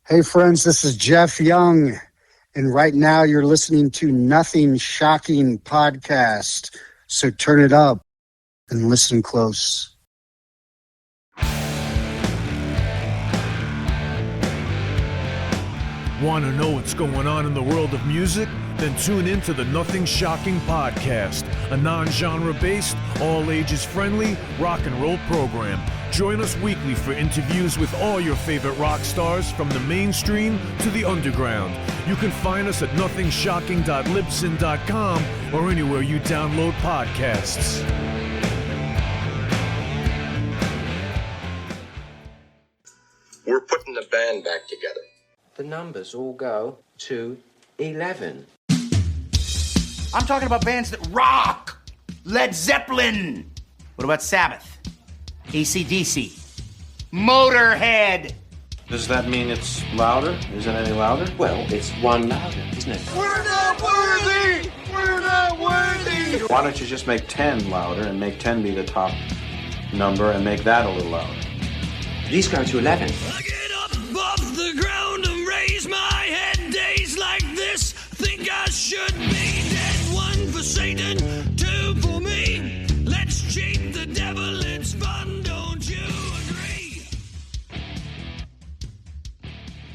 Hey friends, this is Jeff Young, and right now you're listening to Nothing Shocking Podcast. So turn it up and listen close. Want to know what's going on in the world of music? Then tune in to the Nothing Shocking Podcast, a non-genre based, all-ages friendly rock and roll program. Join us weekly for interviews with all your favorite rock stars from the mainstream to the underground. You can find us at nothingshocking.libsyn.com or anywhere you download podcasts. We're putting the band back together. The numbers all go to 11. I'm talking about bands that rock. Led Zeppelin. What about Sabbath? AC/DC. Motorhead. Does that mean it's louder? Is it any louder? Well, it's one louder, isn't it? We're not worthy! We're not worthy! Why don't you just make 10 louder and make 10 be the top number and make that a little louder? These go to 11. I get up off the ground and raise my head. Days like this, think I should be dead. One for Satan, two for me. Let's cheat the devil, it's fun, don't you agree?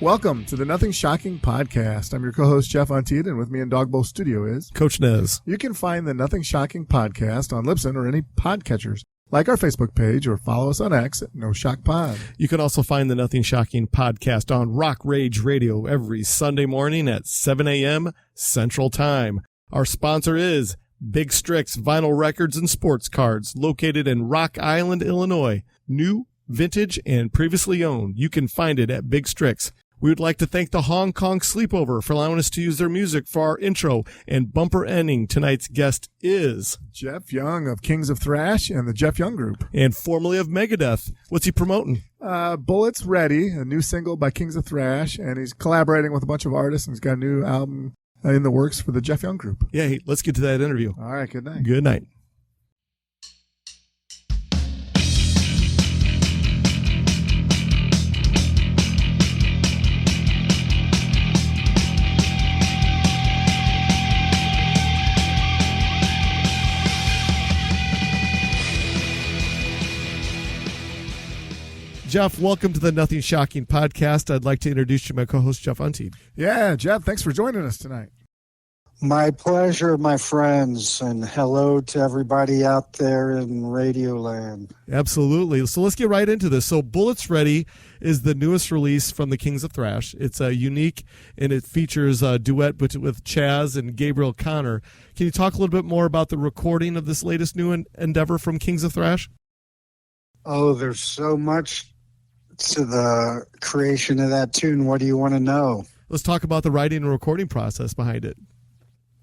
Welcome to the Nothing Shocking Podcast. I'm your co-host, Jeff Untied, and with me in Dogbowl Studio is Coach Nez. You can find the Nothing Shocking Podcast on Libsyn or any podcatchers. Like our Facebook page or follow us on X at No Shock Pod. You can also find the Nothing Shocking Podcast on Rock Rage Radio every Sunday morning at 7 a.m. Central Time. Our sponsor is Big Strix Vinyl Records and Sports Cards, located in Rock Island, Illinois. New, vintage, and previously owned. You can find it at Big Strix. We would like to thank the Hong Kong Sleepover for allowing us to use their music for our intro and bumper ending. Tonight's guest is Jeff Young of Kings of Thrash and the Jeff Young Group. And formerly of Megadeth. What's he promoting? Bullets Ready, a new single by Kings of Thrash, and he's collaborating with a bunch of artists, and he's got a new album in the works for the Jeff Young Group. Yeah, hey, let's get to that interview. All right, good night. Good night. Jeff, welcome to the Nothing Shocking Podcast. I'd like to introduce you to my co-host, Jeff Untied. Yeah, Jeff, thanks for joining us tonight. My pleasure, my friends, and hello to everybody out there in Radio Land. Absolutely. So let's get right into this. So Bullets Ready is the newest release from the Kings of Thrash. It's unique, and it features a duet with Chaz and Gabriel Connor. Can you talk a little bit more about the recording of this latest new endeavor from Kings of Thrash? Oh, there's so much to the creation of that tune. What do you want to know? Let's talk about the writing and recording process behind it.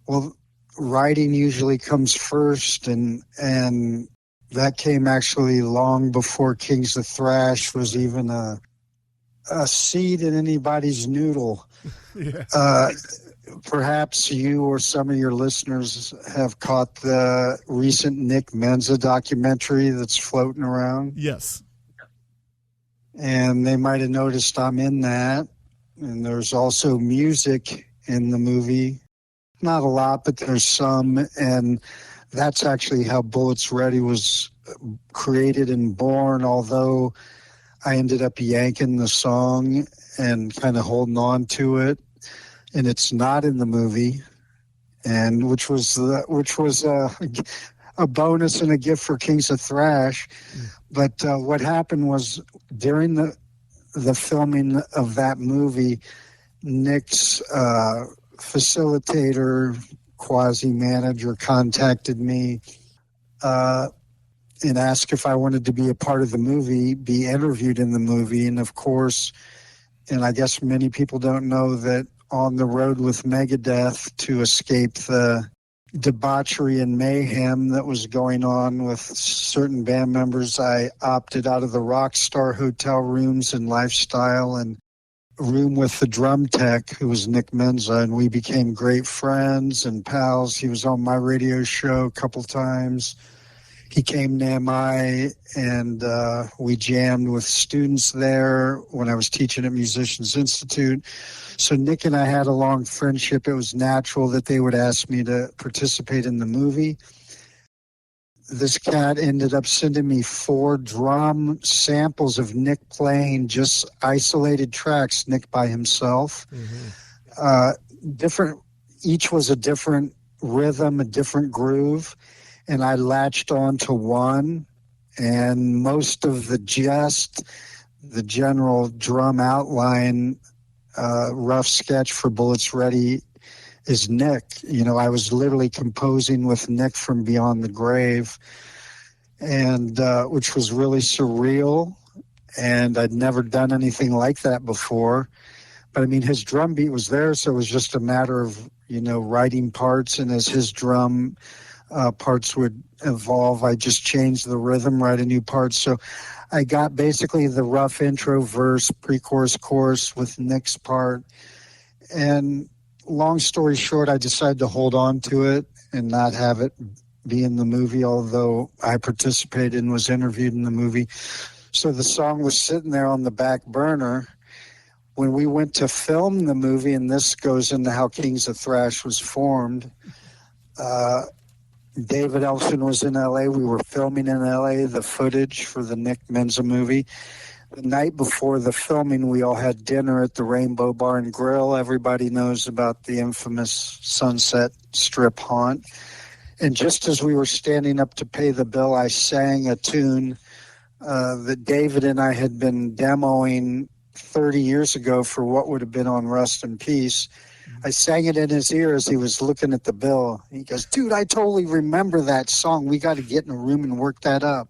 Well, writing usually comes first, and that came actually long before Kings of Thrash was even a seed in anybody's noodle. Yeah. Perhaps you or some of your listeners have caught the recent Nick Menza documentary that's floating around. Yes. And they might have noticed I'm in that. And there's also music in the movie. Not a lot, but there's some. And that's actually how Bullets Ready was created and born, although I ended up yanking the song and kind of holding on to it. And it's not in the movie, and which was a bonus and a gift for Kings of Thrash. But what happened was during the filming of that movie, Nick's facilitator, quasi-manager, contacted me and asked if I wanted to be a part of the movie, be interviewed in the movie. And of course, and I guess many people don't know that on the road with Megadeth to escape the debauchery and mayhem that was going on with certain band members, I opted out of the Rockstar hotel rooms and lifestyle and room with the drum tech, who was Nick Menza, and we became great friends and pals. He was on my radio show a couple times. he came to MI, and we jammed with students there when I was teaching at Musicians Institute. So Nick and I had a long friendship. It was natural that they would ask me to participate in the movie. This cat ended up sending me 4 drum samples of Nick playing just isolated tracks, Nick by himself. Each was a different rhythm, a different groove, and I latched on to one, and most of the general drum outline, rough sketch for Bullets Ready is Nick. You know, I was literally composing with Nick from Beyond the Grave, and which was really surreal, and I'd never done anything like that before. But I mean, his drum beat was there, so it was just a matter of, you know, writing parts, and as his drum parts would evolve, I just changed the rhythm, write a new part. So I got basically the rough intro, verse, pre-chorus, chorus with Nick's part. And long story short, I decided to hold on to it and not have it be in the movie, although I participated and was interviewed in the movie. So the song was sitting there on the back burner. When we went to film the movie, and this goes into how Kings of Thrash was formed, David Ellefson was in L.A. We were filming in L.A. the footage for the Nick Menza movie. The night before the filming, we all had dinner at the Rainbow Bar and Grill. Everybody knows about the infamous Sunset Strip haunt. And just as we were standing up to pay the bill, I sang a tune that David and I had been demoing 30 years ago for what would have been on Rust in Peace. I sang it in his ear as he was looking at the bill. He goes, "Dude, I totally remember that song. We got to get in a room and work that up."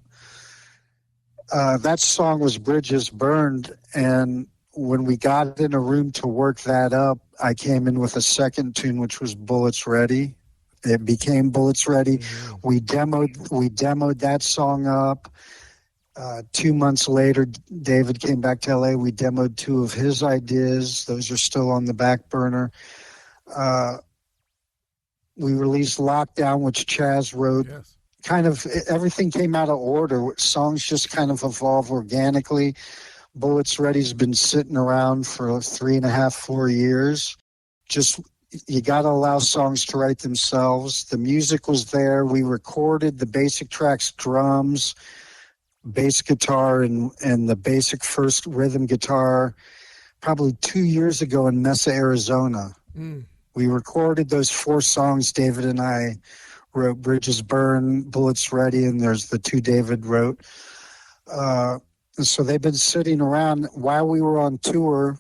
That song was Bridges Burned, and when we got in a room to work that up, I came in with a second tune, which was Bullets Ready. It became Bullets Ready. We demoed that song up. 2 months later, David came back to LA. We demoed 2 of his ideas. Those are still on the back burner. We released Lockdown, which Chaz wrote. Yes. Kind of everything came out of order. Songs just kind of evolve organically. Bullets Ready's been sitting around for 3.5, 4 years. Just, you got to allow songs to write themselves. The music was there. We recorded the basic tracks, drums, bass guitar, and the basic first rhythm guitar probably 2 years ago in Mesa, Arizona. We recorded those 4 songs. David and I wrote Bridges Burn, Bullets Ready, and there's the 2 David wrote. And so they've been sitting around while we were on tour,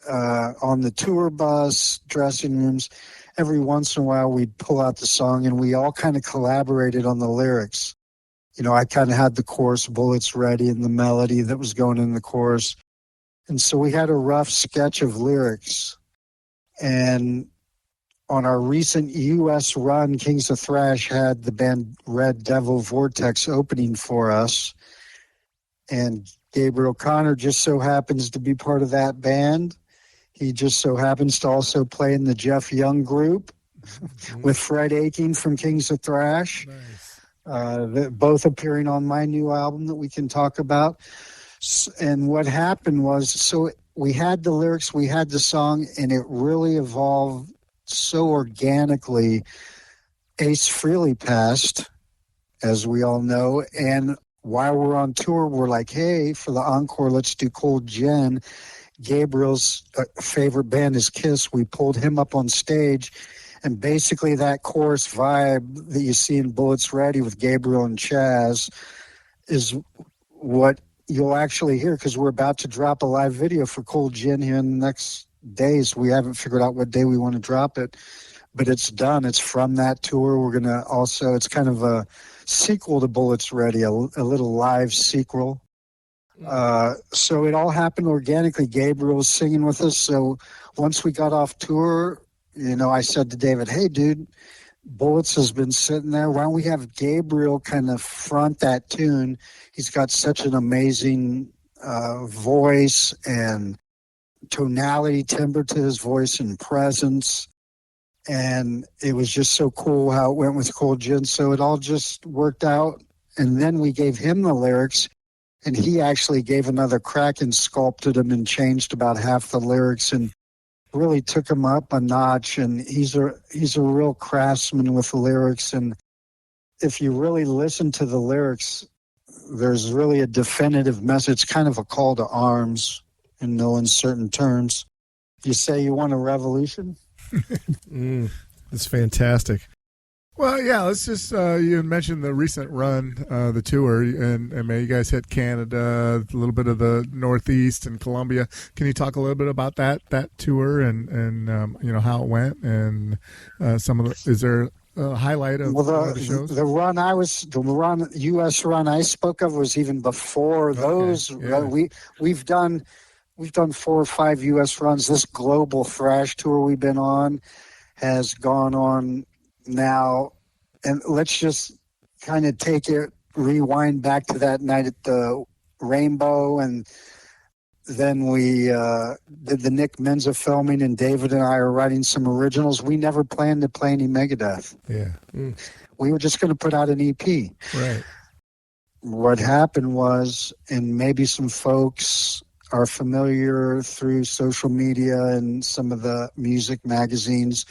on the tour bus, dressing rooms. Every once in a while we'd pull out the song, and we all kind of collaborated on the lyrics. You know, I kind of had the chorus, Bullets Ready, and the melody that was going in the chorus. And so we had a rough sketch of lyrics. And on our recent U.S. run, Kings of Thrash had the band Red Devil Vortex opening for us. And Gabriel Connor just so happens to be part of that band. He just so happens to also play in the Jeff Young group with Fred Aching from Kings of Thrash. Nice. Both appearing on my new album that we can talk about. And what happened was, so we had the lyrics, we had the song, and it really evolved so organically. Ace Frehley passed, as we all know, and while we're on tour, we're like, hey, for the encore, let's do Cold Gin. Gabriel's favorite band is Kiss. We pulled him up on stage, and basically that chorus vibe that you see in Bullets Ready with Gabriel and Chaz is what you'll actually hear, because we're about to drop a live video for Cold Gin here in the next days. We haven't figured out what day we want to drop it, but it's done. It's from that tour. We're going to also, it's kind of a sequel to Bullets Ready, a little live sequel. So it all happened organically. Gabriel was singing with us. So once we got off tour, you know, I said to David, hey, dude, Bullets has been sitting there. Why don't we have Gabriel kind of front that tune? He's got such an amazing voice and tonality, timbre to his voice and presence. And it was just so cool how it went with Cold Gin. So it all just worked out. And then we gave him the lyrics, and he actually gave another crack and sculpted them and changed about half the lyrics and really took him up a notch. And he's a real craftsman with the lyrics. And if you really listen to the lyrics, there's really a definitive message. It's kind of a call to arms in no uncertain terms. You say you want a revolution? It's fantastic. Well, yeah, let's just, you mentioned the recent run, the tour, and you guys hit Canada, a little bit of the Northeast and Colombia. Can you talk a little bit about that tour and how it went and is there a highlight of the shows? The U.S. run I spoke of was even before those. Yeah. We've done 4 or 5 U.S. runs. This global thrash tour we've been on has gone on now. And let's just kind of rewind back to that night at the Rainbow. And then we did the Nick Menza filming, and David and I are writing some originals. We never planned to play any Megadeth. Yeah. We were just going to put out an EP. Right. What happened was, and maybe some folks are familiar through social media and some of the music magazines,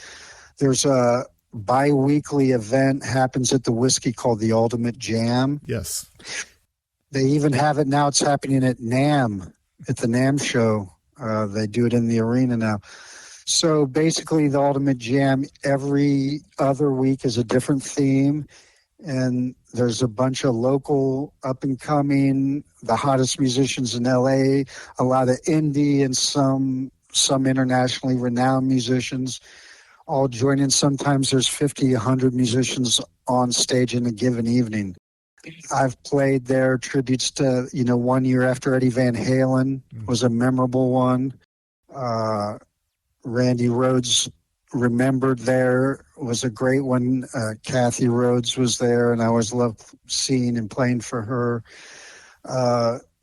there's a bi-weekly event happens at the Whiskey called the Ultimate Jam. Yes. They even have it now. It's happening at NAMM, at the NAMM show. They do it in the arena now. So basically the Ultimate Jam every other week is a different theme. And there's a bunch of local up-and-coming, the hottest musicians in L.A., a lot of indie and some internationally renowned musicians all join in. Sometimes there's 50, 100 musicians on stage in a given evening. I've played there tributes to, 1 year after Eddie Van Halen was a memorable one. Randy Rhoads Remembered there was a great one. Kathy Rhodes was there, and I always loved seeing and playing for her.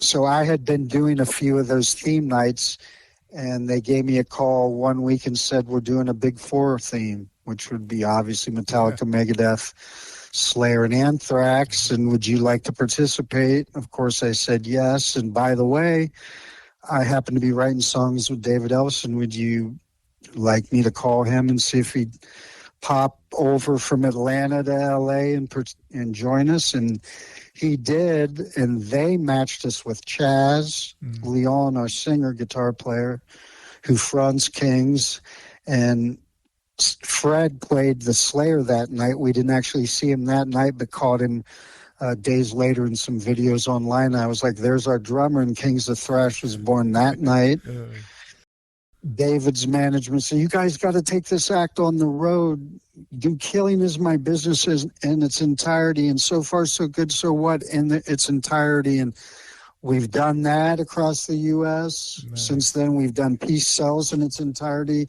So I had been doing a few of those theme nights, and they gave me a call one week and said, we're doing a Big Four theme, which would be obviously Metallica, Megadeth, Slayer, and Anthrax, and would you like to participate? Of course, I said yes. And by the way, I happen to be writing songs with David Ellefson. Would you like me to call him and see if he'd pop over from Atlanta to LA and join us? And he did, and they matched us with Chaz Leon, our singer, guitar player, who fronts Kings, and Fred played the Slayer that night. We didn't actually see him that night, but caught him days later in some videos online. I was like, there's our drummer, and Kings of Thrash was born that night. David's management said, you guys got to take this act on the road. Killing is my business in its entirety, and so far so good, so what in its entirety. And we've done that across the U.S. Nice. Since then, we've done Peace Sells in its entirety.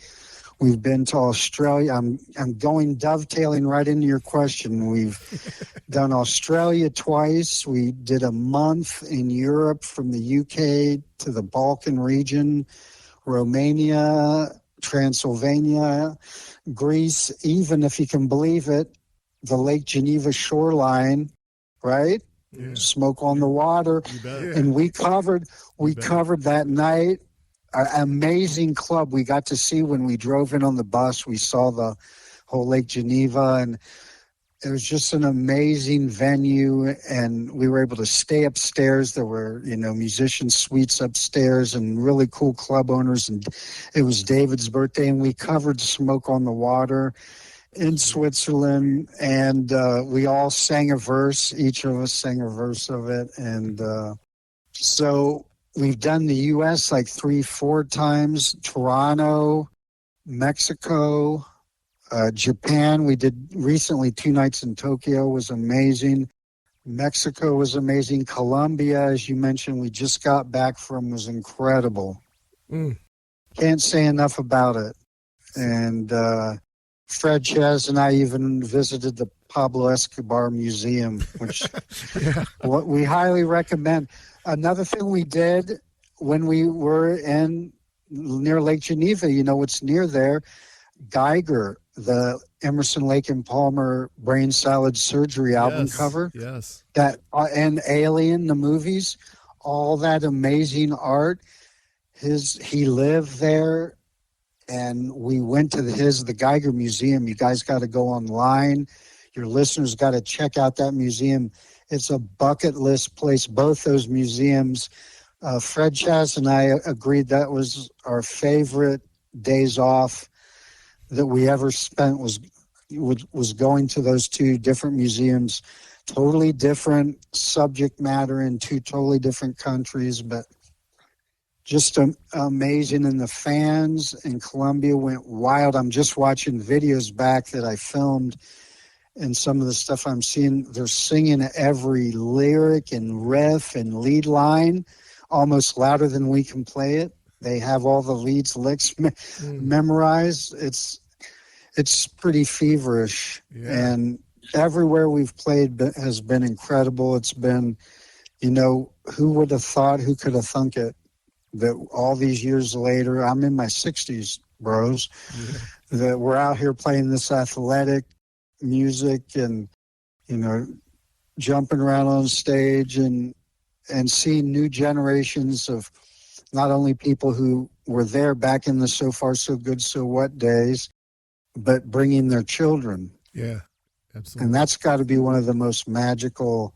We've been to Australia. I'm going dovetailing right into your question. We've done Australia twice. We did a month in Europe from the UK to the Balkan region, Romania, Transylvania, Greece, even if you can believe it, the Lake Geneva shoreline, right? Yeah. Smoke on the water. And we covered that night. An amazing club we got to see when we drove in on the bus. We saw the whole Lake Geneva, and it was just an amazing venue, and we were able to stay upstairs. There were, musician suites upstairs and really cool club owners, and it was David's birthday, and we covered Smoke on the Water in Switzerland, and we all sang a verse. Each of us sang a verse of it, and so we've done the U.S. like 3-4 times, Toronto, Mexico, Japan. We did recently 2 nights in Tokyo, was amazing. Mexico was amazing. Colombia, as you mentioned, we just got back from, was incredible. Can't say enough about it. And Fred, Chaz, and I even visited the Pablo Escobar Museum, which what we highly recommend. Another thing we did when we were near Lake Geneva, what's near there, Geiger, the Emerson, Lake and Palmer Brain Salad Surgery album cover. Yes. That and Alien, the movies, all that amazing art. He lived there, and we went to the Geiger Museum. You guys got to go online. Your listeners got to check out that museum. It's a bucket list place, both those museums. Fred, Chaz, and I agreed that was our favorite days off that we ever spent was going to those two different museums. Totally different subject matter in two totally different countries, but just amazing. And the fans in Colombia went wild. I'm just watching videos back that I filmed, and some of the stuff I'm seeing, they're singing every lyric and riff and lead line almost louder than we can play it. They have all the licks memorized. It's pretty feverish. Yeah. And everywhere we've played has been incredible. It's been, who would have thought, who could have thunk it, that all these years later, I'm in my 60s, bros, that we're out here playing this athletic music and, jumping around on stage and seeing new generations of not only people who were there back in the So Far So Good So What days, but bringing their children. Yeah, absolutely. And that's got to be one of the most magical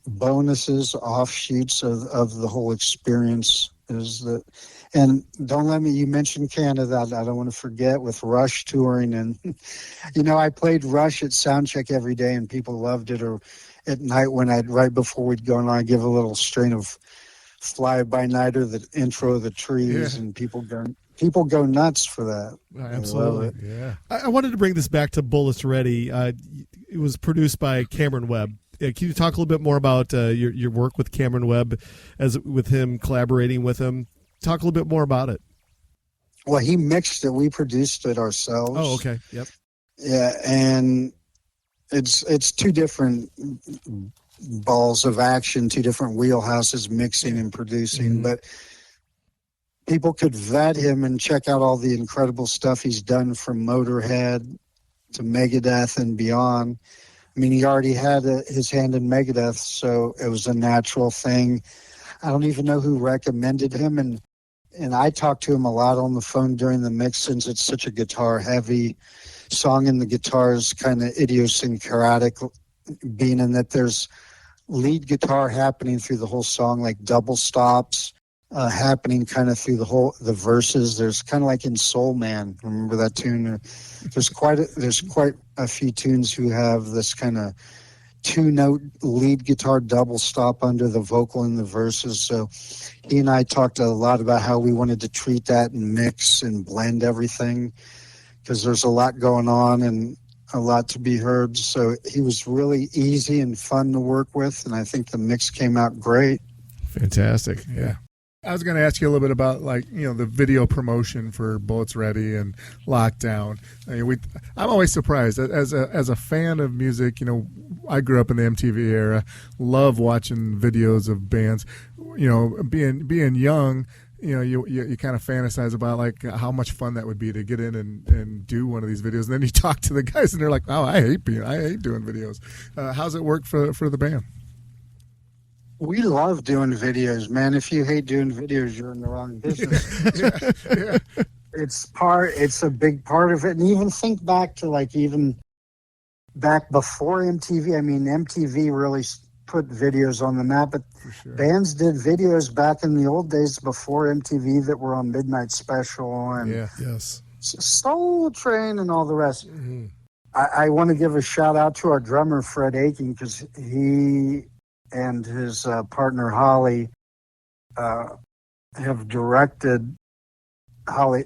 bonuses, offshoots of the whole experience. Is that, and don't let me, you mentioned Canada, I don't want to forget, with Rush touring. And, I played Rush at soundcheck every day and people loved it. Or at night right before we'd go on, I'd give a little strain of Fly By Night or the intro of the Trees, and people go nuts for that. Absolutely. Love it. Yeah. I wanted to bring this back to Bullets Ready. It was produced by Cameron Webb. Can you talk a little bit more about your work with Cameron Webb, with him collaborating with him? Talk a little bit more about it. Well, he mixed it. We produced it ourselves. Oh, okay. Yep. Yeah, and it's two different balls of action, two different wheelhouses, mixing and producing. But people could vet him and check out all the incredible stuff he's done from Motorhead to Megadeth and beyond. I mean, he already had his hand in Megadeth, so it was a natural thing. I don't even know who recommended him, and I talked to him a lot on the phone during the mix, since it's such a guitar-heavy song, and the guitar is kind of idiosyncratic, being in that there's lead guitar happening through the whole song, like double stops happening kind of through the verses. There's kind of like in Soul Man, remember that tune? There's quite a few tunes who have this kind of two-note lead guitar double stop under the vocal in the verses. So he and I talked a lot about how we wanted to treat that and mix and blend everything, because there's a lot going on and a lot to be heard. So he was really easy and fun to work with, and I think the mix came out great. Fantastic. Yeah. I was going to ask you a little bit about, the video promotion for Bullets Ready and Lockdown. I mean, I'm always surprised as a fan of music. I grew up in the MTV era, love watching videos of bands. Being young, you kind of fantasize about how much fun that would be to get in and do one of these videos. And then you talk to the guys, and they're like, "Oh, I hate doing videos." How's it work for the band? We love doing videos, man. If you hate doing videos, you're in the wrong business. Yeah. It's a big part of it. And even think back to even back before MTV. I mean, MTV really put videos on the map, but bands did videos back in the old days before MTV that were on Midnight Special and Soul Train and all the rest. Mm-hmm. I want to give a shout out to our drummer, Fred Aiken, because he and his partner Holly have directed both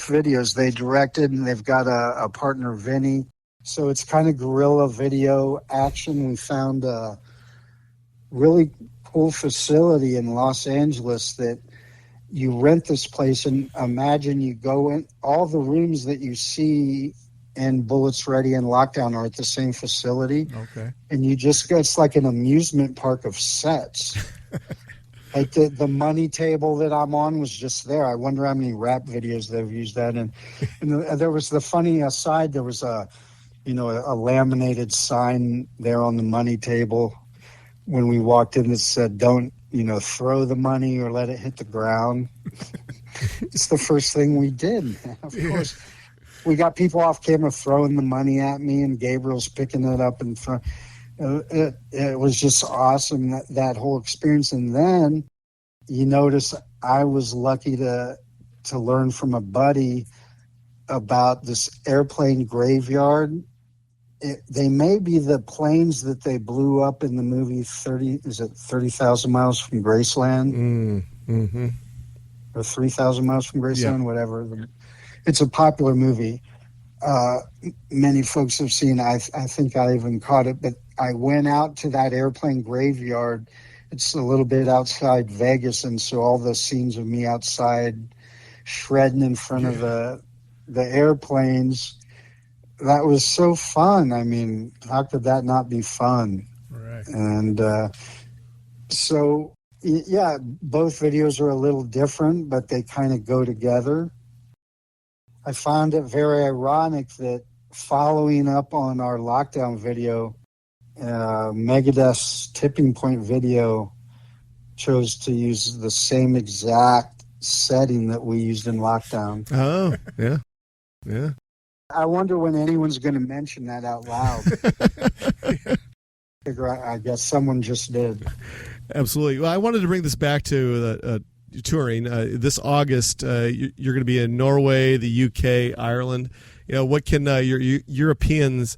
videos. They directed, and they've got a partner, Vinny. So it's kind of guerrilla video action. We found a really cool facility in Los Angeles that you rent this place, and imagine you go in, all the rooms that you see in Bullets Ready and Lockdown are at the same facility. Okay. And you just go, it's like an amusement park of sets. Like the money table that I'm on was just there. I wonder how many rap videos they've used that in. And there was the funny aside. There was a laminated sign there on the money table when we walked in that said, "Don't, throw the money or let it hit the ground." It's the first thing we did. Of course, we got people off camera throwing the money at me, and Gabriel's picking it up and throwing. It was just awesome, that whole experience. And then you notice I was lucky to learn from a buddy about this airplane graveyard. They may be the planes that they blew up in the movie 30,000 Miles from Graceland? Mm-hmm. Or 3,000 Miles from Graceland, yeah. Whatever. It's a popular movie. Many folks have seen. I think I even caught it, but I went out to that airplane graveyard. It's a little bit outside Vegas, and so all the scenes of me outside shredding in front of the airplanes, that was so fun. I mean, how could that not be fun? Right. And so, yeah, both videos are a little different, but they kind of go together. I found it very ironic that following up on our lockdown video, Megadeth's Tipping Point video chose to use the same exact setting that we used in lockdown. Oh, yeah. Yeah. I wonder when anyone's going to mention that out loud. I guess someone just did. Absolutely. Well, I wanted to bring this back to touring. This August, you're going to be in Norway, the UK, Ireland. What can your Europeans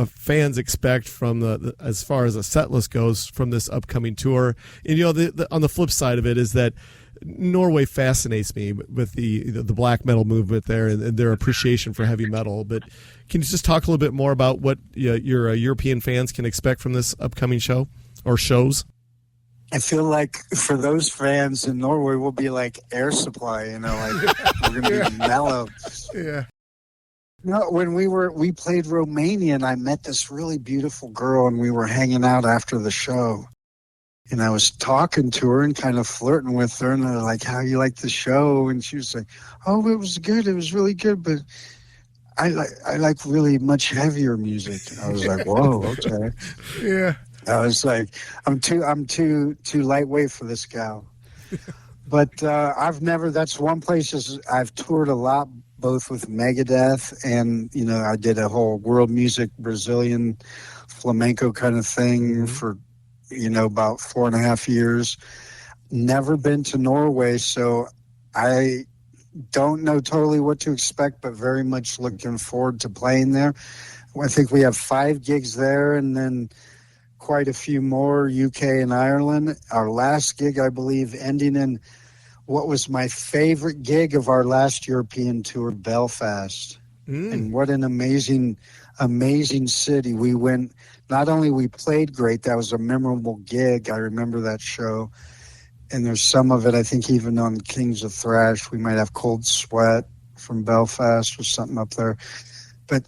fans expect from as far as a set list goes from this upcoming tour? And on the flip side of it is that Norway fascinates me with the black metal movement there and their appreciation for heavy metal. But can you just talk a little bit more about what your European fans can expect from this upcoming show or shows? I feel like for those fans in Norway, we'll be like Air Supply, like we're going to be mellow. Yeah. When we played Romania, and I met this really beautiful girl, and we were hanging out after the show. And I was talking to her and kind of flirting with her, and I was like, "How you like the show?" And she was like, "Oh, it was good. It was really good, but I like really much heavier music." I was like, "Whoa, okay." Yeah. I was like, I'm too lightweight for this gal. But that's one place I've toured a lot, both with Megadeth and, I did a whole world music Brazilian flamenco kind of thing for, about 4.5 years. Never been to Norway, so I don't know totally what to expect, but very much looking forward to playing there. I think we have 5 gigs there, and then quite a few more, UK and Ireland. Our last gig, I believe, ending in what was my favorite gig of our last European tour, Belfast. And what an amazing, amazing city. We went, not only we played great, that was a memorable gig. I remember that show. And there's some of it, I think even on Kings of Thrash, we might have Cold Sweat from Belfast or something up there. But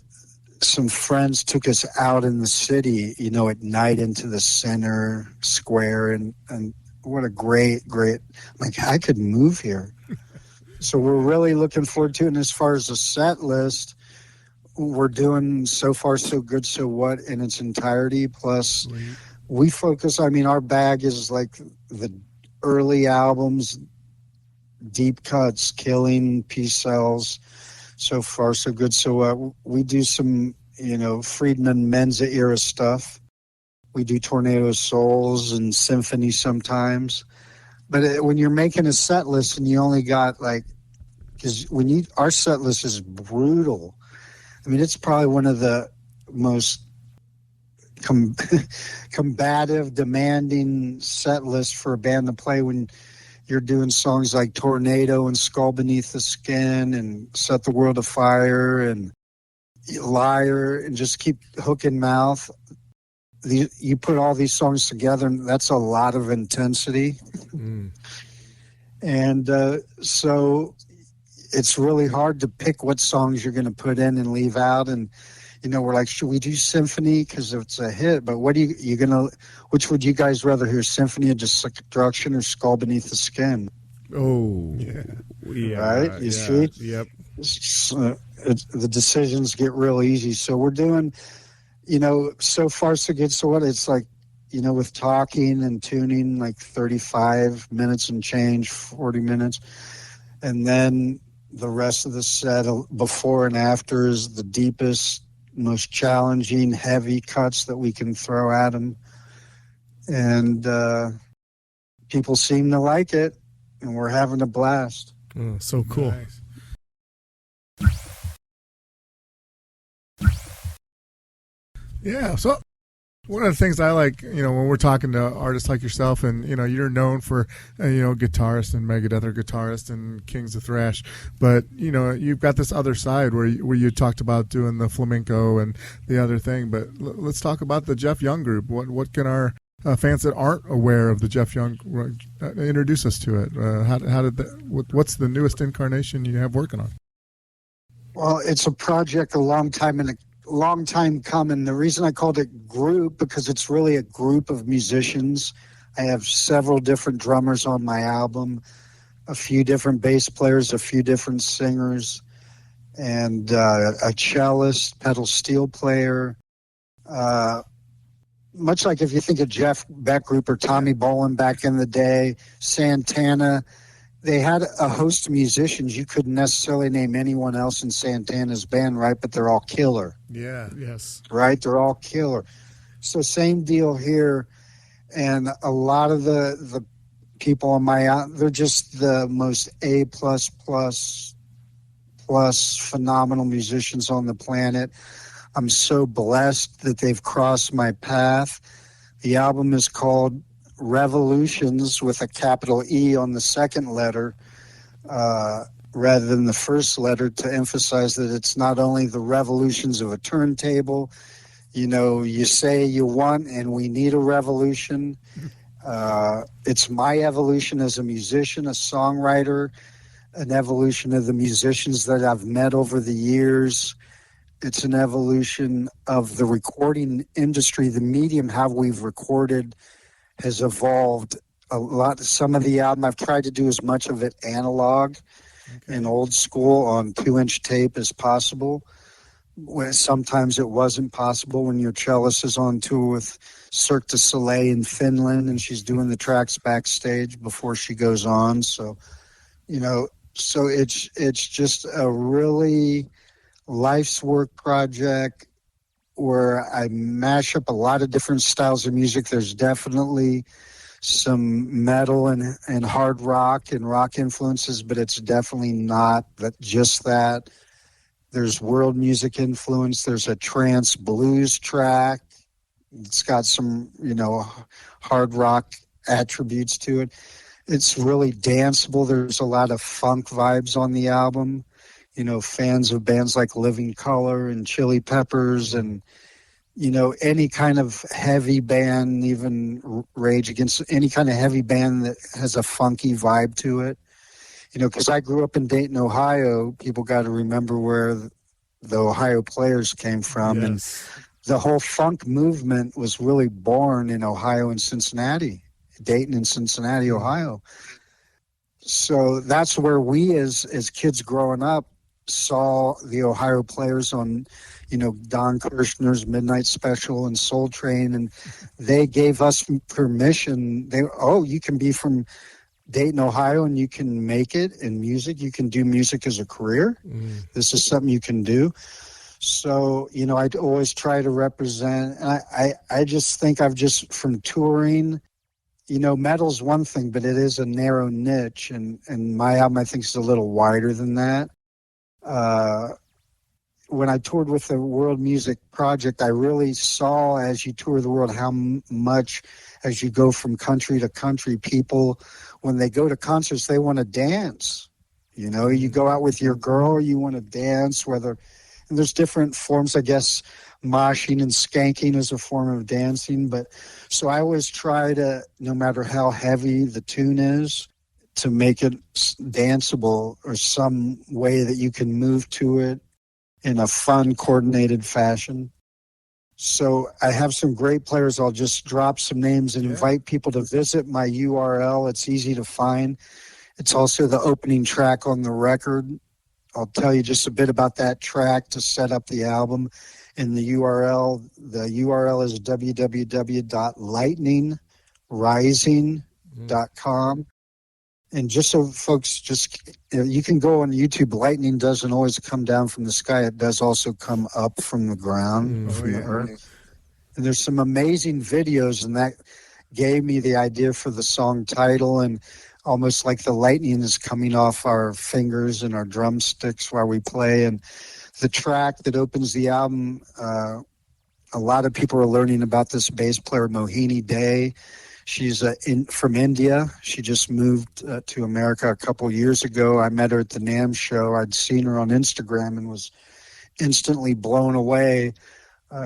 some friends took us out in the city, at night into the center square, and what a great, like, I could move here. So we're really looking forward to it. And as far as the set list, we're doing So Far So Good So What in its entirety. Plus, we focus, our bag is like the early albums, deep cuts, Killing, Peace Cells, So Far So Good So What. We do some, Friedman Menza era stuff. We do Tornado Souls and Symphony sometimes. But when you're making a set list and you only got because our set list is brutal. It's probably one of the most combative, demanding set lists for a band to play when you're doing songs like Tornado and Skull Beneath the Skin and Set the World Afire and Liar and just keep hook and mouth. You put all these songs together, and that's a lot of intensity. And so it's really hard to pick what songs you're going to put in and leave out. And we're like, should we do symphony because it's a hit? But what which would you guys rather hear, symphony of destruction or skull beneath the skin? Oh, yeah. Right? You see? Yep. The decisions get real easy. So we're doing, so far so good. So what? It's like, with talking and tuning, like 35 minutes and change, 40 minutes. And then the rest of the set, before and after, is the deepest, most challenging, heavy cuts that we can throw at them. And people seem to like it, and we're having a blast. Oh, so cool. Nice. Yeah, so one of the things I like, when we're talking to artists like yourself, and you're known for, Guitarist and Megadeth, or Guitarist and Kings of Thrash, but you've got this other side where you talked about doing the flamenco and the other thing. But let's talk about the Jeff Young group. What can our fans that aren't aware of the Jeff Young introduce us to it? What's the newest incarnation you have working on? Well, it's a project a long time coming. The reason I called it group, because it's really a group of musicians. I have several different drummers on my album, a few different bass players, a few different singers, and a cellist, pedal steel player. Much like if you think of Jeff Beck Group or Tommy Bolin back in the day, Santana, they had a host of musicians. You couldn't necessarily name anyone else in Santana's band, right? But they're all killer. Yeah. Yes. Right? They're all killer. So same deal here. And a lot of the people on they're just the most A++ phenomenal musicians on the planet. I'm so blessed that they've crossed my path. The album is called Revolutions, with a capital E on the second letter, rather than the first letter, to emphasize that it's not only the revolutions of a turntable. You say you want and we need a revolution. It's my evolution as a musician, a songwriter, an evolution of the musicians that I've met over the years. It's an evolution of the recording industry, the medium, how we've recorded has evolved a lot. Some of the album, I've tried to do as much of it analog and old school on 2-inch tape as possible. Sometimes it wasn't possible when your cellist is on tour with Cirque du Soleil in Finland and she's doing the tracks backstage before she goes on. So, so it's just a really life's work project where I mash up a lot of different styles of music. There's definitely some metal and hard rock and rock influences, but it's definitely not just that. There's world music influence. There's a trance blues track. It's got some, hard rock attributes to it. It's really danceable. There's a lot of funk vibes on the album. Fans of bands like Living Colour and Chili Peppers and, any kind of heavy band, even Rage Against, any kind of heavy band that has a funky vibe to it. Because I grew up in Dayton, Ohio. People got to remember where the Ohio Players came from. Yes. And the whole funk movement was really born in Ohio and Cincinnati, Dayton and Cincinnati, Ohio. So that's where we, as kids growing up, saw the Ohio Players on, Don Kirshner's Midnight Special and Soul Train, and they gave us permission. You can be from Dayton, Ohio, and you can make it in music. You can do music as a career. This is something you can do. So, I'd always try to represent, and I just think from touring, metal's one thing, but it is a narrow niche, and my album, I think, is a little wider than that. When I toured with the World Music Project, I really saw, as you tour the world, how much, as you go from country to country, people, when they go to concerts, they want to dance. You go out with your girl, you want to dance, and there's different forms, I guess. Moshing and skanking is a form of dancing, but so I always try to, no matter how heavy the tune is, to make it danceable, or some way that you can move to it in a fun, coordinated fashion. So I have some great players. I'll just drop some names and invite people to visit my URL. It's easy to find. It's also the opening track on the record. I'll tell you just a bit about that track to set up the album. In the URL is www.lightningrising.com. And just so folks, you can go on YouTube. Lightning doesn't always come down from the sky. It does also come up from the ground, from the earth. And there's some amazing videos, and that gave me the idea for the song title, and almost like the lightning is coming off our fingers and our drumsticks while we play. And the track that opens the album, a lot of people are learning about this bass player, Mohini Day. She's from India. She just moved to America a couple years ago. I met her at the NAMM show. I'd seen her on Instagram and was instantly blown away.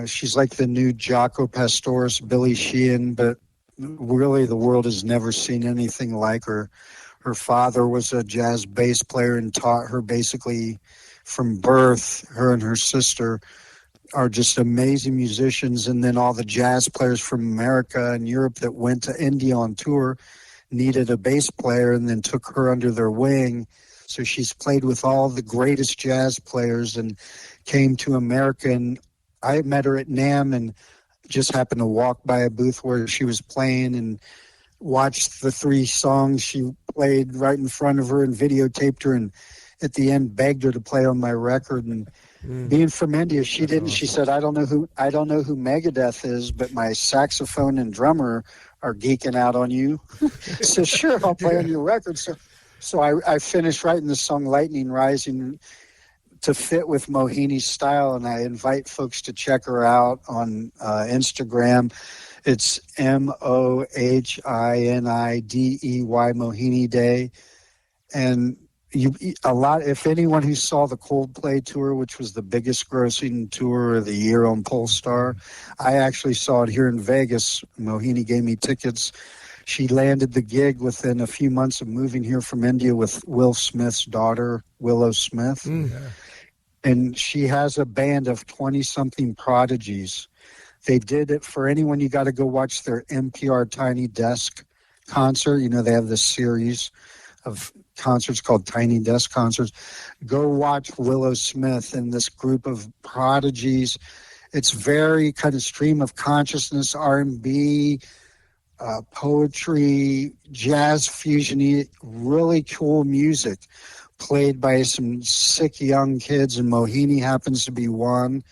She's like the new Jaco Pastorius, Billy Sheehan, but really the world has never seen anything like her. Her father was a jazz bass player and taught her basically from birth. Her and her sister are just amazing musicians. And then all the jazz players from America and Europe that went to India on tour needed a bass player and then took her under their wing. So she's played with all the greatest jazz players and came to America. And I met her at NAMM and just happened to walk by a booth where she was playing and watched the 3 songs she played right in front of her and videotaped her, and at the end begged her to play on my record. And being from India, she didn't. She said, I don't know who Megadeth is, but my saxophone and drummer are geeking out on you. So sure, I'll play on your record. So I finished writing the song Lightning Rising to fit with Mohini's style, and I invite folks to check her out on Instagram. It's MOHINIDEY, Mohini Day. And if anyone who saw the Coldplay tour, which was the biggest grossing tour of the year on Polestar, I actually saw it here in Vegas. Mohini gave me tickets. She landed the gig within a few months of moving here from India with Will Smith's daughter, Willow Smith. And she has a band of 20-something prodigies. They did it for anyone. You got to go watch their NPR Tiny Desk concert. You know, they have this series of concerts called Tiny Desk Concerts. Go watch Willow Smith and this group of prodigies. It's very kind of stream of consciousness, R&B, poetry, jazz fusion, really cool music played by some sick young kids, and Mohini happens to be one.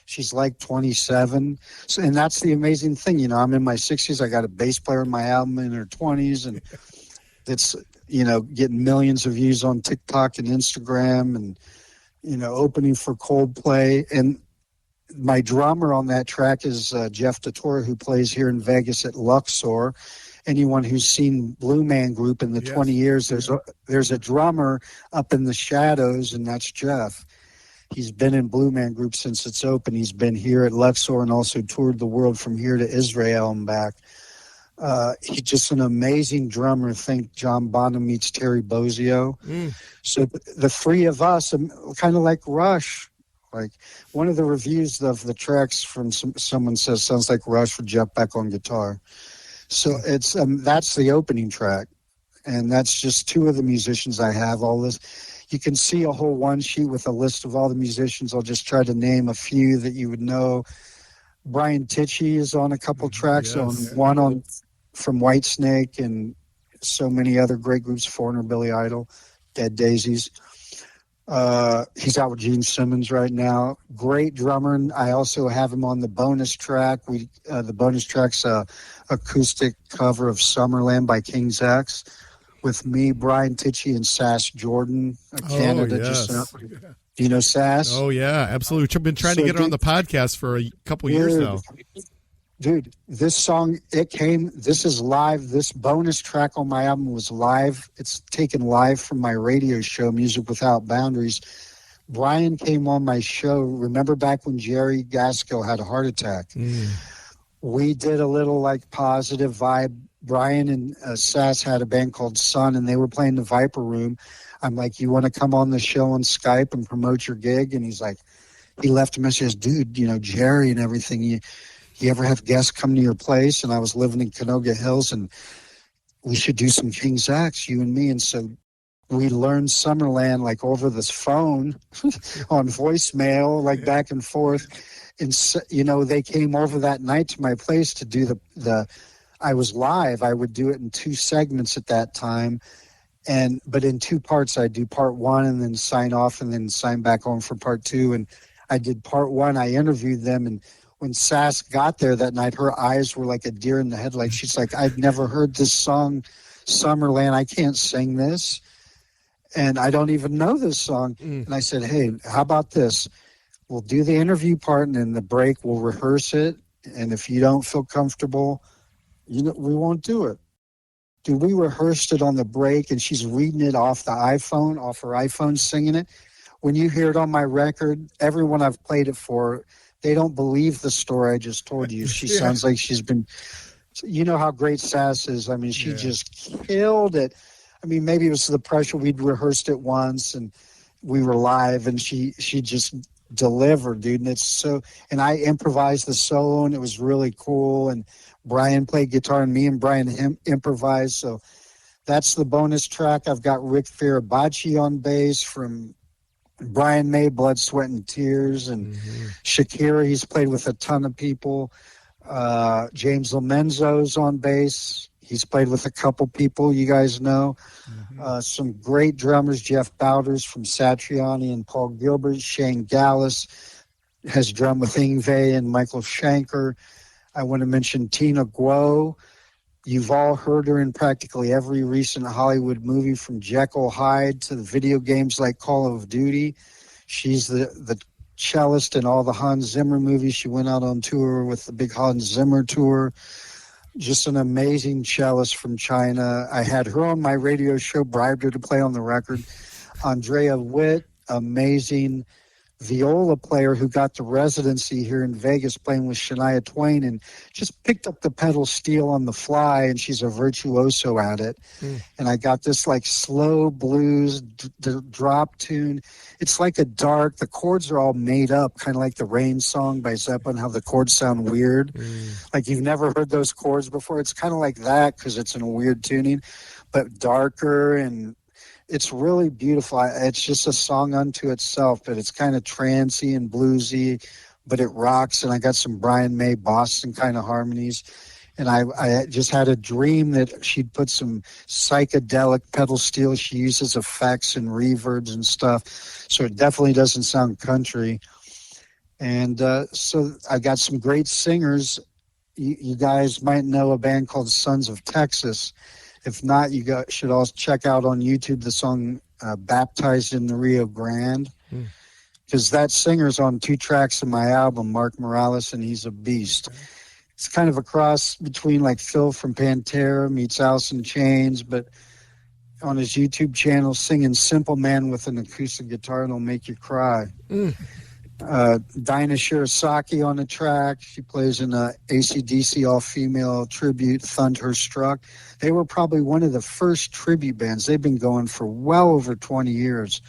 She's like 27. So, and that's the amazing thing. You know, I'm in my 60s. I got a bass player in my album in her 20s, and it's, you know, getting millions of views on TikTok and Instagram, and, you know, opening for Coldplay. And my drummer on that track is Jeff DeTore, who plays here in Vegas at Luxor. Anyone who's seen Blue Man Group in the 20 years, there's a drummer up in the shadows, and that's Jeff. He's been in Blue Man Group since it's open. He's been here at Luxor and also toured the world from here to Israel and back. He's just an amazing drummer. Think John Bonham meets Terry Bozzio. So the 3 of us, kind of like Rush. Like one of the reviews of the tracks from someone says, sounds like Rush with Jeff Beck on guitar. So it's that's the opening track. And that's just 2 of the musicians I have. All this. You can see a whole one sheet with a list of all the musicians. I'll just try to name a few that you would know. Brian Tichy is on a couple tracks, from Whitesnake and so many other great groups, Foreigner, Billy Idol, Dead Daisies. He's out with Gene Simmons right now. Great drummer. And I also have him on the bonus track. The bonus track's a acoustic cover of Summerland by King's X, with me, Brian Tichy, and Sass Jordan, Canada. Do you know Sass? Oh, yeah, absolutely. I've been trying to get her on the podcast for a couple years now. Dude, this song, this is live. This bonus track on my album was live. It's taken live from my radio show, Music Without Boundaries. Brian came on my show. Remember back when Jerry Gaskill had a heart attack? We did a little like positive vibe. Brian and Sass had a band called Sun, and they were playing the Viper Room. I'm like, you want to come on the show on Skype and promote your gig? And he's like, he left a message, dude, you know, Jerry and everything, you ever have guests come to your place? And I was living in Canoga Hills, and we should do some King's Acts, you and me. And so we learned Summerland like over this phone on voicemail, like back and forth. And, so, you know, they came over that night to my place to do I was live. I would do it in 2 segments at that time. But in 2 parts, I'd do part 1 and then sign off and then sign back on for part 2. And I did part 1. I interviewed them. And when Sass got there that night, her eyes were like a deer in the headlights. She's like, I've never heard this song, Summerland. I can't sing this. And I don't even know this song. And I said, hey, how about this? We'll do the interview part, and in the break, we'll rehearse it. And if you don't feel comfortable, we won't do it. Dude, we rehearsed it on the break, and she's reading it off her iPhone, singing it. When you hear it on my record, everyone I've played it for, they don't believe the story I just told you. She sounds like she's been, you know how great Sass is. I mean, she just killed it. I mean, maybe it was the pressure. We'd rehearsed it once, and we were live, and she just delivered, dude. And I improvised the solo, and it was really cool. And Brian played guitar, and me and Brian improvised. So that's the bonus track. I've got Rick Firabachi on bass from Brian May, Blood, Sweat, and Tears, and Shakira. He's played with a ton of people. James Lomenzo's on bass. He's played with a couple people you guys know. Some great drummers, Jeff Bowders from Satriani and Paul Gilbert. Shane Gallus has drummed with Yngwie and Michael Schenker. I want to mention Tina Guo. You've all heard her in practically every recent Hollywood movie, from Jekyll Hyde to the video games like Call of Duty. She's the cellist in all the Hans Zimmer movies. She went out on tour with the big Hans Zimmer tour. Just an amazing cellist from China. I had her on my radio show, bribed her to play on the record. Andrea Witt, amazing viola player who got the residency here in Vegas playing with Shania Twain, and just picked up the pedal steel on the fly, and she's a virtuoso at it. And I got this like slow blues drop tune. It's like the chords are all made up, kind of like the Rain song by Zeppelin, how the chords sound weird. Like you've never heard those chords before. It's kind of like that because it's in a weird tuning, but darker, and it's really beautiful. It's just a song unto itself, but it's kind of trancey and bluesy, but it rocks. And I got some Brian May Boston kind of harmonies. And I just had a dream that she'd put some psychedelic pedal steel. She uses effects and reverbs and stuff. So it definitely doesn't sound country. And so I got some great singers. You guys might know a band called Sons of Texas. If not, you should also check out on YouTube the song Baptized in the Rio Grande, because that singer's on 2 tracks of my album, Mark Morales, and he's a beast. It's kind of a cross between like Phil from Pantera meets Alice in Chains, but on his YouTube channel, singing Simple Man with an acoustic guitar, and it'll make you cry. Dinah Shirasaki on the track. She plays in a AC/DC all-female tribute, Thunderstruck. They were probably one of the first tribute bands. They've been going for well over 20 years.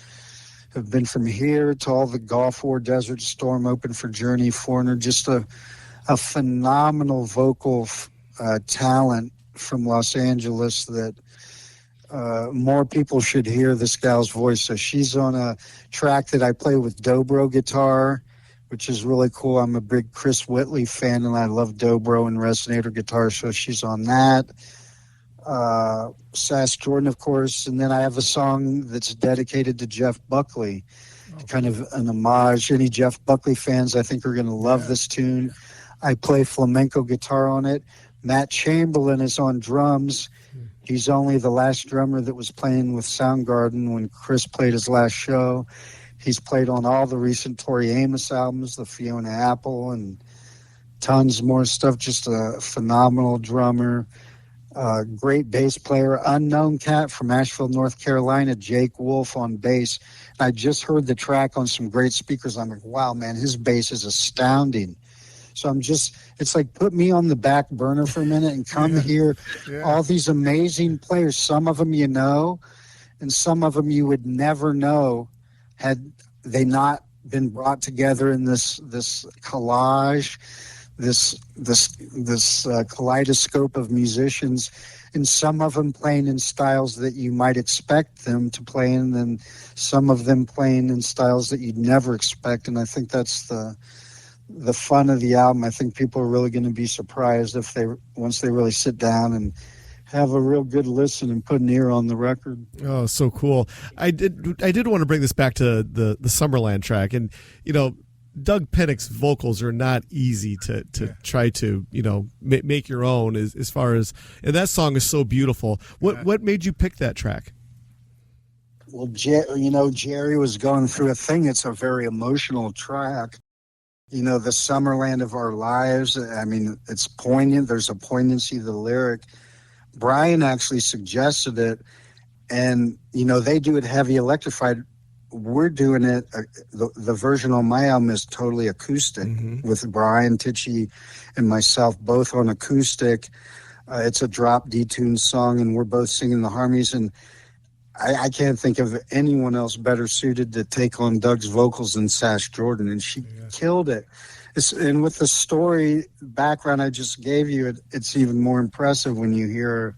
Have been from here to all the Gulf War, Desert Storm, open for Journey, Foreigner. Just a phenomenal vocal talent from Los Angeles that more people should hear this gal's voice. So she's on a track that I play with dobro guitar, which is really cool. I'm a big Chris Whitley fan, and I love dobro and resonator guitar, so she's on that. Sass Jordan, of course, and then I have a song that's dedicated to Jeff Buckley, kind of an homage. Any Jeff Buckley fans, I think, are going to love this tune. I play flamenco guitar on it. Matt Chamberlain is on drums. He's only the last drummer that was playing with Soundgarden when Chris played his last show. He's played on all the recent Tori Amos albums, the Fiona Apple, and tons more stuff. Just a phenomenal drummer. Great bass player. Unknown cat from Asheville, North Carolina, Jake Wolf on bass. And I just heard the track on some great speakers. I'm like, wow, man, his bass is astounding. So it's like, put me on the back burner for a minute and come hear all these amazing players. Some of them you know, and some of them you would never know had they not been brought together in this collage, this kaleidoscope of musicians, and some of them playing in styles that you might expect them to play in, and some of them playing in styles that you'd never expect. And I think that's the fun of the album. I think people are really going to be surprised once they really sit down and have a real good listen and put an ear on the record. Oh, so cool. I did want to bring this back to the Summerland track, and Doug Pinnick's vocals are not easy to try to make your own as far as, and that song is so beautiful. What made you pick that track? Well, Jerry was going through a thing. It's a very emotional track. The Summerland of our lives. I mean, it's poignant. There's a poignancy to the lyric. Brian actually suggested it, and they do it heavy electrified. We're doing it. The version on my album is totally acoustic, with Brian Tichy and myself both on acoustic. It's a drop detuned song, and we're both singing the harmonies. And I can't think of anyone else better suited to take on Doug's vocals than Sash Jordan, and she killed it. And with the story background I just gave you, it's even more impressive when you hear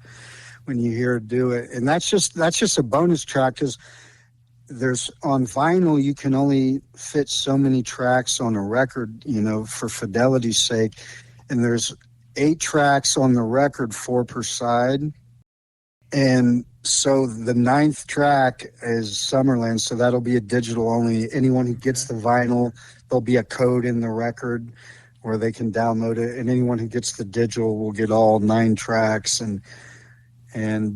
her do it. And that's just a bonus track, because there's, on vinyl, you can only fit so many tracks on a record, for fidelity's sake. And there's 8 tracks on the record, 4 per side. And so the 9th track is Summerland, so that'll be a digital only. Anyone who gets the vinyl, there'll be a code in the record where they can download it, and anyone who gets the digital will get all 9 tracks. And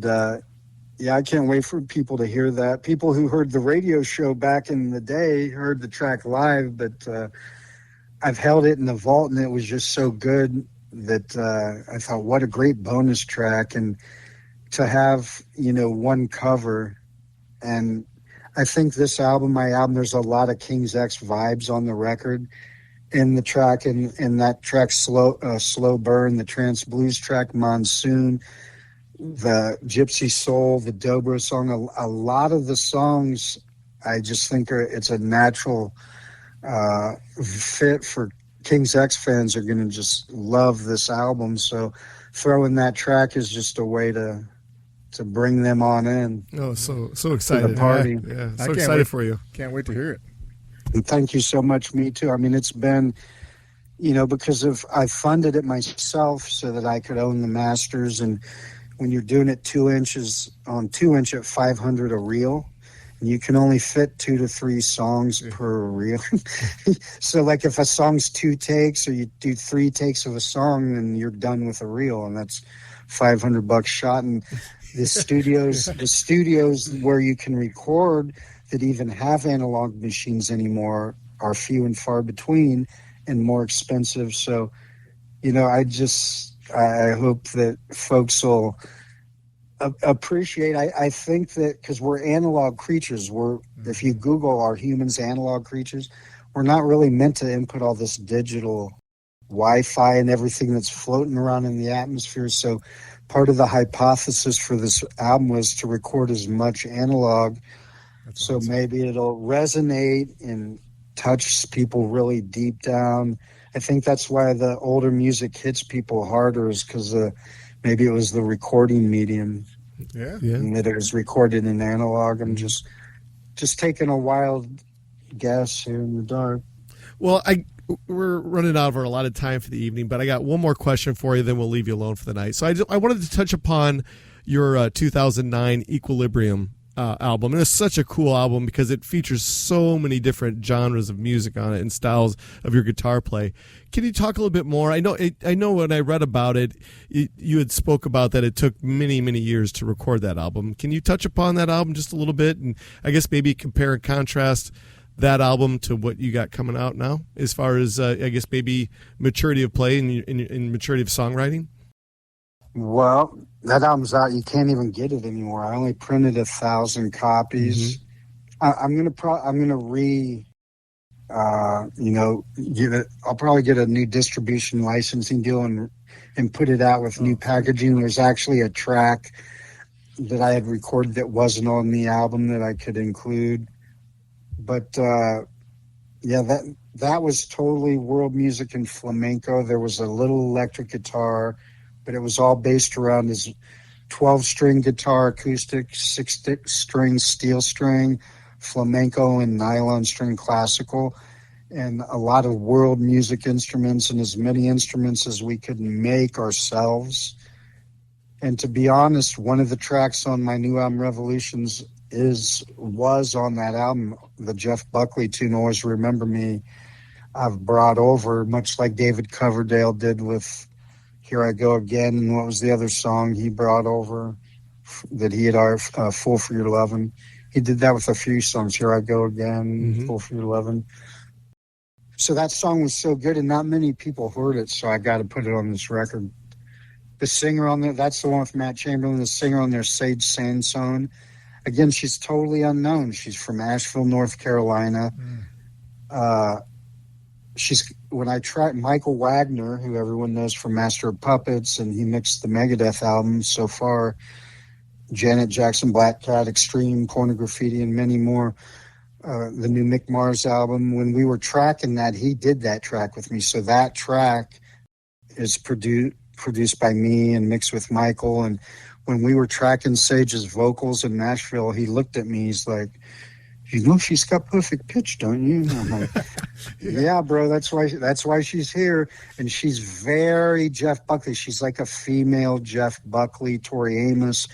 I can't wait for people to hear that. People who heard the radio show back in the day heard the track live, but I've held it in the vault, and it was just so good that I thought, what a great bonus track. And to have, one cover. And I think this album, my album, there's a lot of King's X vibes on the record in the track, and that track, Slow Burn, the trance blues track, Monsoon, the Gypsy Soul, the Dobro song. A lot of the songs, I just think it's a natural fit for King's X fans. Are going to just love this album. So throwing that track is just a way to bring them on in. Oh, so excited. To the party. Yeah, so excited for you. Can't wait to hear it. And thank you so much. Me too. I mean, it's been, because I funded it myself so that I could own the masters. And when you're doing it 2 inches on 2-inch at 500 a reel, and you can only fit 2 to 3 songs per reel. So like if a song's 2 takes, or you do 3 takes of a song, then you're done with a reel, and that's $500 shot. And the studios where you can record that even have analog machines anymore are few and far between and more expensive. So, I hope that folks will appreciate. I think that because we're analog creatures, if you Google "are humans analog creatures?" we're not really meant to input all this digital Wi-Fi and everything that's floating around in the atmosphere. So part of the hypothesis for this album was to record as much analog. That's so awesome. Maybe it'll resonate and touch people really deep down. I think that's why the older music hits people harder, is because maybe it was the recording medium. Yeah. And that it was recorded in analog. I'm just taking a wild guess here in the dark. Well, we're running out of our allotted time for the evening, but I got one more question for you, then we'll leave you alone for the night. So I wanted to touch upon your 2009 Equilibrium album. And it's such a cool album because it features so many different genres of music on it and styles of your guitar play. Can you talk a little bit more? I know when I read about it, you had spoke about that it took many, many years to record that album. Can you touch upon that album just a little bit, and I guess maybe compare and contrast that album to what you got coming out now, as far as I guess maybe maturity of play and maturity of songwriting? Well, that album's out. You can't even get it anymore. I only printed 1,000 copies. Mm-hmm. I'm gonna give it. I'll probably get a new distribution licensing deal and put it out with new packaging. There's actually a track that I had recorded that wasn't on the album that I could include. But Yeah, that was totally world music and flamenco. There was a little electric guitar, but it was all based around his 12-string guitar, acoustic, 6-string steel string, flamenco, and nylon string classical, and a lot of world music instruments and as many instruments as we could make ourselves. And to be honest, one of the tracks on my new album, Revolutions, was on that album, the Jeff Buckley tune, Always Remember Me. I've brought over, much like David Coverdale did with Here I Go Again, and what was the other song he brought over that he had Fool for Your Lovin'. He did that with a few songs, Here I Go Again, Fool for Your Lovin'. So that song was so good, and not many people heard it, so I got to put it on this record. The singer on there, that's the one with Matt Chamberlain. The singer on there, Sage Sansone. Again, she's totally unknown. She's from Asheville, North Carolina. When I tried Michael Wagner, who everyone knows from Master of Puppets, and he mixed the Megadeth album so far, Janet Jackson, Black Cat, Extreme, Porno Graffiti, and many more. The new Mick Mars album, when we were tracking that, he did that track with me. So that track is produced by me and mixed with Michael. And when we were tracking Sage's vocals in Nashville, he looked at me, he's like, you know she's got perfect pitch, don't you? And I'm like, yeah, bro, that's why she's here. And she's very Jeff Buckley. She's like a female Jeff Buckley, Tori Amos.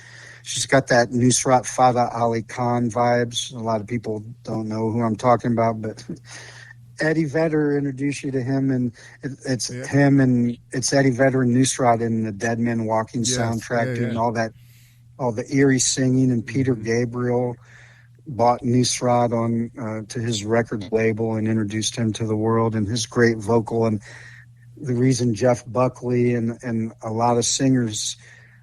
She's got that Nusrat Fateh Ali Khan vibes. A lot of people don't know who I'm talking about, but Eddie Vedder introduced you to him, and it's him and it's Eddie Vedder and Nusrat in the Dead Men Walking soundtrack, doing all the eerie singing. And Peter Gabriel bought Nusrat on to his record label and introduced him to the world, and his great vocal. And the reason Jeff Buckley and a lot of singers,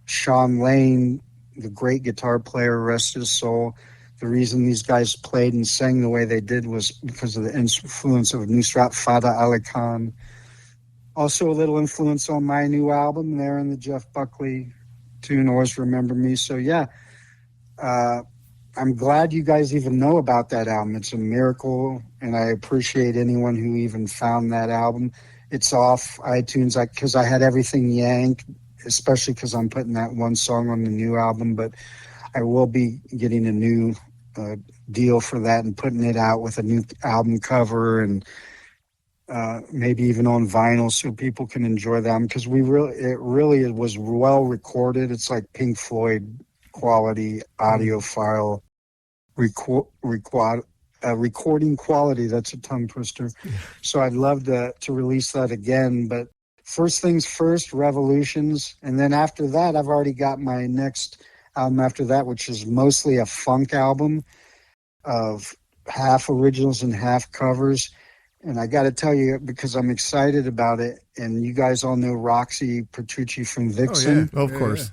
Sean Lane, the great guitar player, rest his soul, the reason these guys played and sang the way they did was because of the influence of Nusrat Fateh Ali Khan. Also a little influence on my new album there in the Jeff Buckley tune, Always Remember Me. So yeah, I'm glad you guys even know about that album. It's a miracle, and I appreciate anyone who even found that album. It's off iTunes because I had everything yanked, especially because I'm putting that one song on the new album, but I will be getting a new deal for that and putting it out with a new album cover and maybe even on vinyl so people can enjoy them, because it really was well recorded. It's like Pink Floyd quality audio file recording quality. That's a tongue twister. So I'd love to release that again, but first things first, Revolutions, and then after that I've already got my next album after that, which is mostly a funk album of half originals and half covers. And I got to tell you, because I'm excited about it, and you guys all know Roxy Petrucci from Vixen. Oh, yeah. Of course.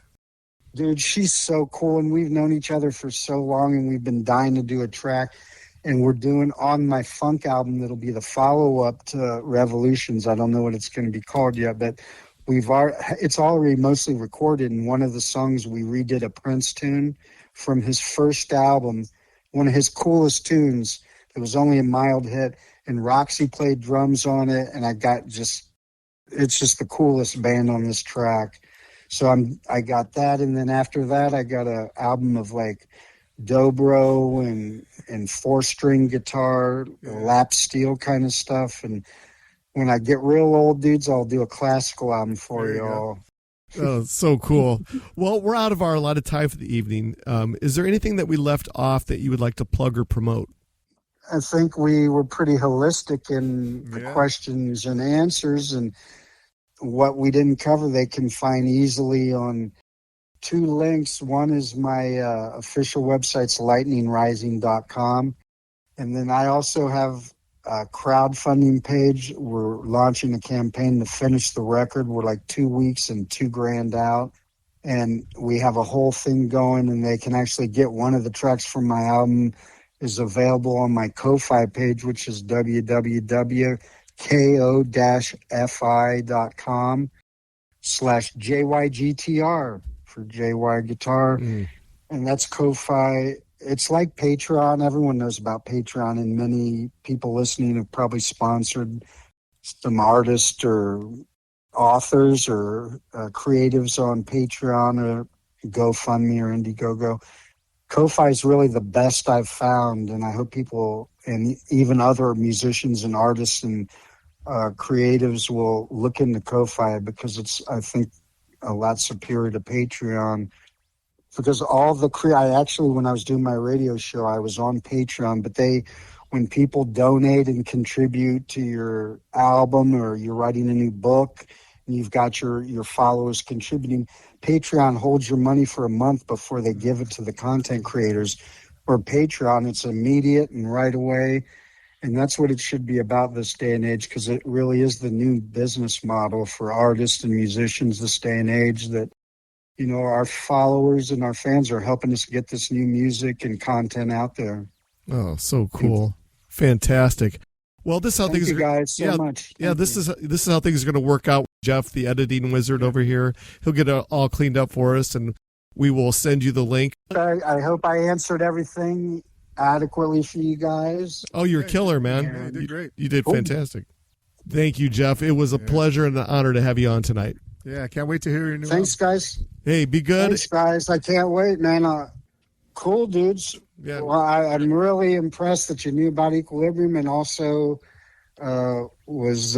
Dude, she's so cool, and we've known each other for so long, and we've been dying to do a track. And we're doing on my funk album that'll be the follow-up to Revolutions. I don't know what it's going to be called yet, but it's already mostly recorded. And one of the songs, we redid a Prince tune from his first album, one of his coolest tunes. It was only a mild hit, and Roxy played drums on it, and it's just the coolest band on this track. So I got that, and then after that, I got an album of like dobro and 4-string guitar, lap steel kind of stuff. And when I get real old, dudes, I'll do a classical album for y'all. Oh, so cool. Well, we're out of our allotted time for the evening. Is there anything that we left off that you would like to plug or promote? I think we were pretty holistic in the questions and answers, and what we didn't cover, they can find easily on 2 links. One is my official website's lightningrising.com. And then I also have a crowdfunding page. We're launching a campaign to finish the record. We're like 2 weeks and $2,000 out. And we have a whole thing going, and they can actually get one of the tracks from my album is available on my Ko-Fi page, which is www.ko-fi.com/JYGTR for JY Guitar. And that's Ko-Fi. it's like Patreon. Everyone knows about Patreon, and many people listening have probably sponsored some artists or authors or creatives on Patreon or GoFundMe or Indiegogo. Ko-Fi is really the best I've found, and I hope people and even other musicians and artists and creatives will look into Ko-Fi, because it's, I think, a lot superior to Patreon. Because all the I actually, when I was doing my radio show, I was on Patreon, but when people donate and contribute to your album, or you're writing a new book and you've got your followers contributing, Patreon holds your money for a month before they give it to the content creators. Or Patreon, it's immediate and right away. And that's what it should be about this day and age, because it really is the new business model for artists and musicians this day and age, that, you know, our followers and our fans are helping us get this new music and content out there. Oh, so cool. Fantastic. Well, this is how things are, guys so much. This is how things are going to work out. Jeff, the editing wizard over here, he'll get it all cleaned up for us, and we will send you the link. I hope I answered everything adequately for you guys. Oh, you're a killer, man. Yeah, you did great. You did fantastic. Thank you, Jeff. It was a pleasure and an honor to have you on tonight. Yeah, can't wait to hear your new Thanks, guys. Hey, be good. Thanks, guys. I can't wait, man. Cool, dudes. Yeah. Well, I'm really impressed that you knew about Equilibrium, and also was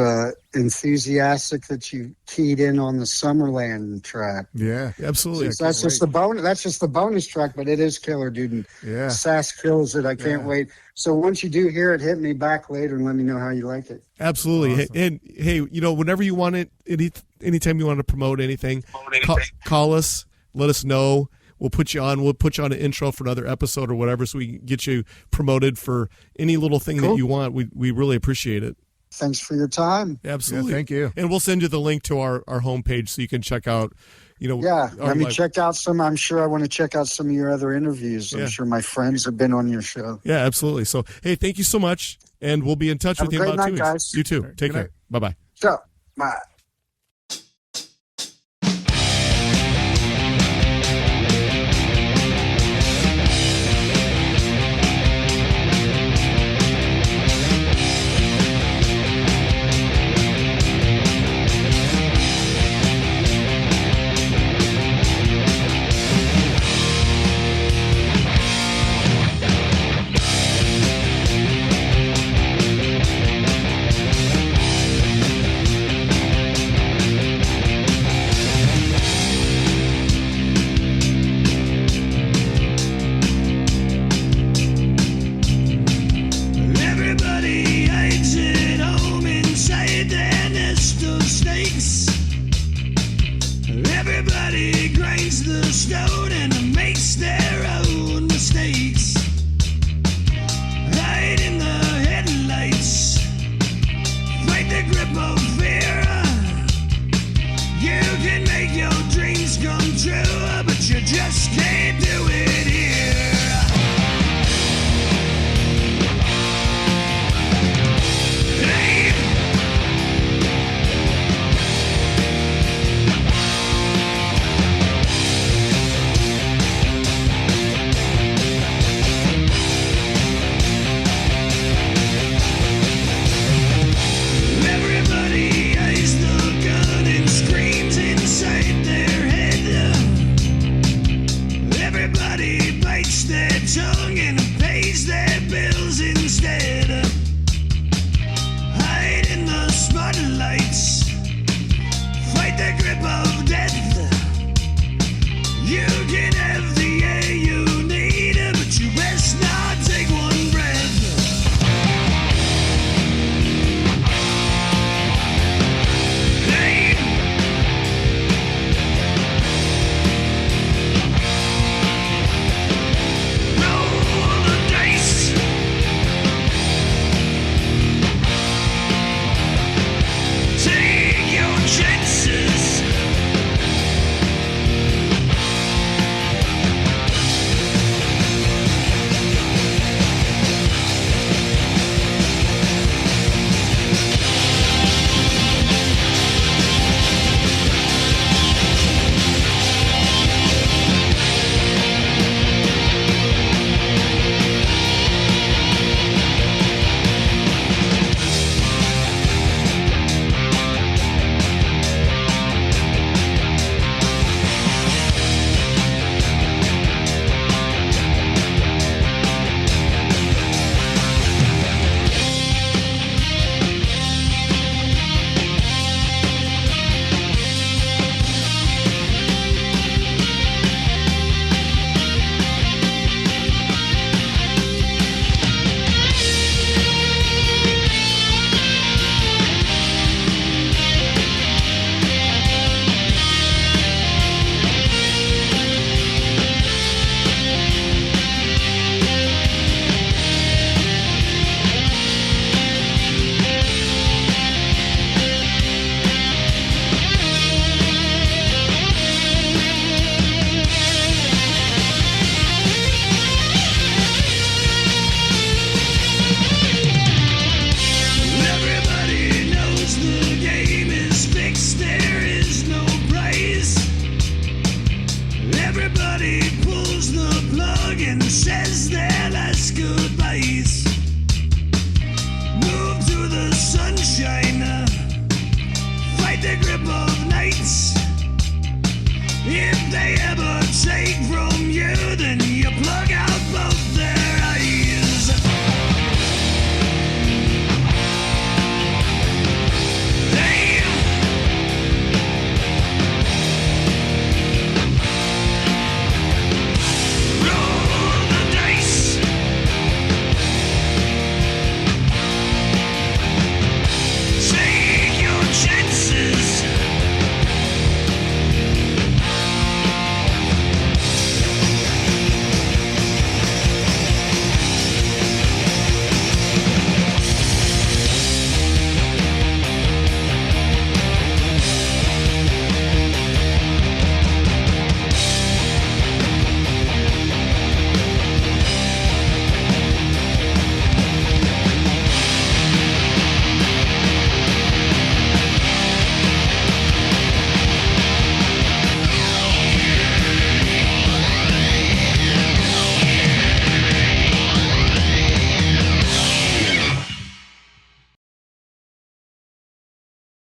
enthusiastic that you keyed in on the Summerland track. Yeah, absolutely. So that's just the bonus. That's just the bonus track, but it is killer, dude. And yeah, Sass kills it. I can't wait. So once you do hear it, hit me back later and let me know how you like it. Absolutely. Awesome. And hey, you know, whenever you want it, anytime you want to promote anything, call us. Let us know. We'll put you on. We'll put you on an intro for another episode or whatever, so we can get you promoted for any little thing that you want. We really appreciate it. Thanks for your time. Absolutely. Yeah, thank you. And we'll send you the link to our homepage so you can check out, you know. Yeah, let me check out some. I'm sure I want to check out some of your other interviews. I'm sure my friends have been on your show. Yeah, absolutely. So, hey, thank you so much, and we'll be in touch with you in about 2 weeks. Guys. You too. Take care. Bye-bye. So, bye. You can have the